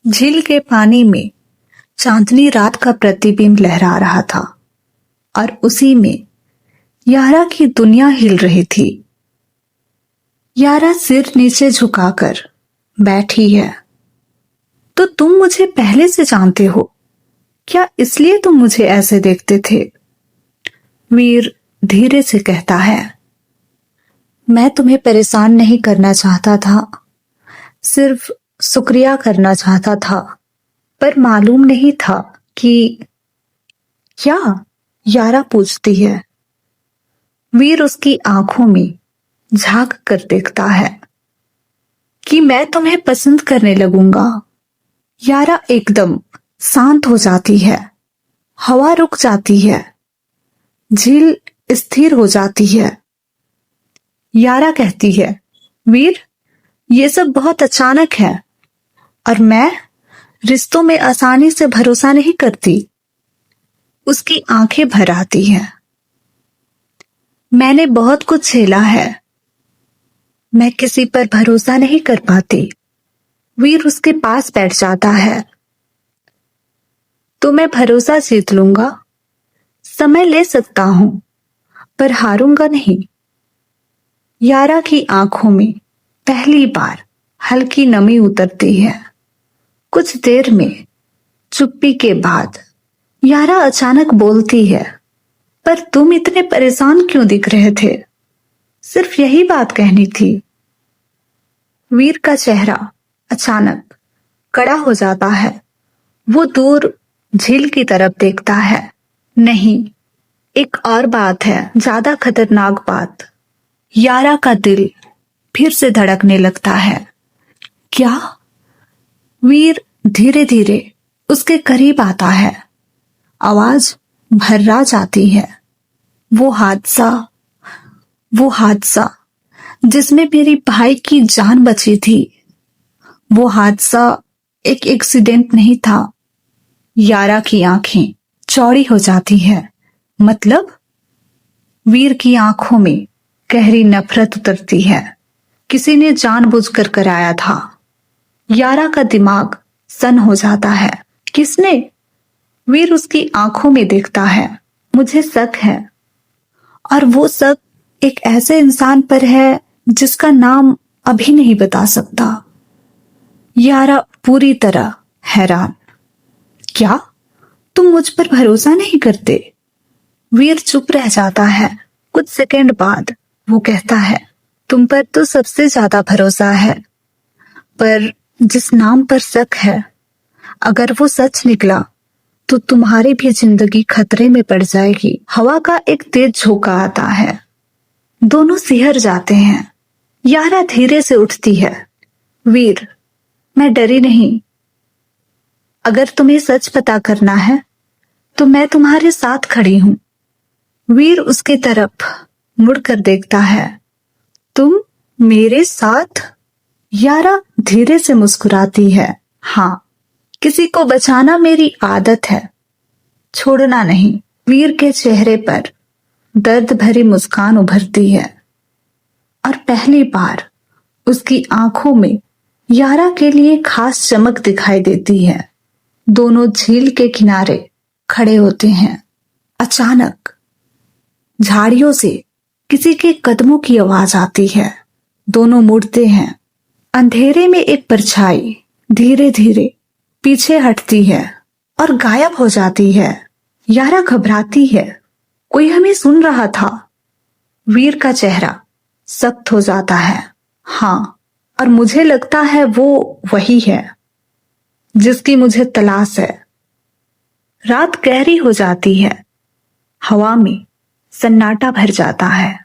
झील के पानी में चांदनी रात का प्रतिबिंब लहरा रहा था और उसी में यारा की दुनिया हिल रही थी। यारा सिर नीचे झुकाकर बैठी है। तो तुम मुझे पहले से जानते हो क्या, इसलिए तुम मुझे ऐसे देखते थे? वीर धीरे से कहता है। मैं तुम्हें परेशान नहीं करना चाहता था, सिर्फ शुक्रिया करना चाहता था, पर मालूम नहीं था कि क्या। यारा पूछती है। वीर उसकी आंखों में झांक कर देखता है कि मैं तुम्हें पसंद करने लगूंगा। यारा एकदम शांत हो जाती है। हवा रुक जाती है। झील स्थिर हो जाती है। यारा कहती है, वीर, ये सब बहुत अचानक है और मैं रिश्तों में आसानी से भरोसा नहीं करती। उसकी आंखें भर आती हैं। मैंने बहुत कुछ झेला है, मैं किसी पर भरोसा नहीं कर पाती। वीर उसके पास बैठ जाता है। तो मैं भरोसा जीत लूंगा, समय ले सकता हूं, पर हारूंगा नहीं। यारा की आंखों में पहली बार हल्की नमी उतरती है। कुछ देर में चुप्पी के बाद यारा अचानक बोलती है, पर तुम इतने परेशान क्यों दिख रहे थे? सिर्फ यही बात कहनी थी। वीर का चेहरा अचानक कड़ा हो जाता है। वो दूर झील की तरफ देखता है। नहीं, एक और बात है, ज्यादा खतरनाक बात। यारा का दिल फिर से धड़कने लगता है। क्या? वीर धीरे धीरे उसके करीब आता है। आवाज भर्रा जाती है। वो हादसा जिसमें मेरे भाई की जान बची थी, वो हादसा एक एक्सीडेंट नहीं था। यारा की आंखें चौड़ी हो जाती है। मतलब? वीर की आंखों में गहरी नफरत उतरती है। किसी ने जानबूझकर कराया था। यारा का दिमाग सन हो जाता है। किसने? वीर उसकी आंखों में देखता है। मुझे शक है, और वो शक एक ऐसे इंसान पर है जिसका नाम अभी नहीं बता सकता। यारा पूरी तरह हैरान। क्या तुम मुझ पर भरोसा नहीं करते? वीर चुप रह जाता है। कुछ सेकंड बाद वो कहता है, तुम पर तो सबसे ज्यादा भरोसा है, पर जिस नाम पर शक है, अगर वो सच निकला तो तुम्हारी भी जिंदगी खतरे में पड़ जाएगी। हवा का एक तेज झोंका आता है। दोनों सिहर जाते हैं। यारा धीरे से उठती है। वीर, मैं डरी नहीं। अगर तुम्हें सच पता करना है तो मैं तुम्हारे साथ खड़ी हूं। वीर उसके तरफ मुड़कर देखता है। तुम मेरे साथ? यारा धीरे से मुस्कुराती है। हाँ, किसी को बचाना मेरी आदत है, छोड़ना नहीं। वीर के चेहरे पर दर्द भरी मुस्कान उभरती है और पहली बार उसकी आंखों में यारा के लिए खास चमक दिखाई देती है। दोनों झील के किनारे खड़े होते हैं। अचानक झाड़ियों से किसी के कदमों की आवाज आती है। दोनों मुड़ते हैं। अंधेरे में एक परछाई धीरे धीरे पीछे हटती है और गायब हो जाती है। यारा घबराती है। कोई हमें सुन रहा था। वीर का चेहरा सख्त हो जाता है। हाँ, और मुझे लगता है वो वही है जिसकी मुझे तलाश है। रात गहरी हो जाती है। हवा में सन्नाटा भर जाता है।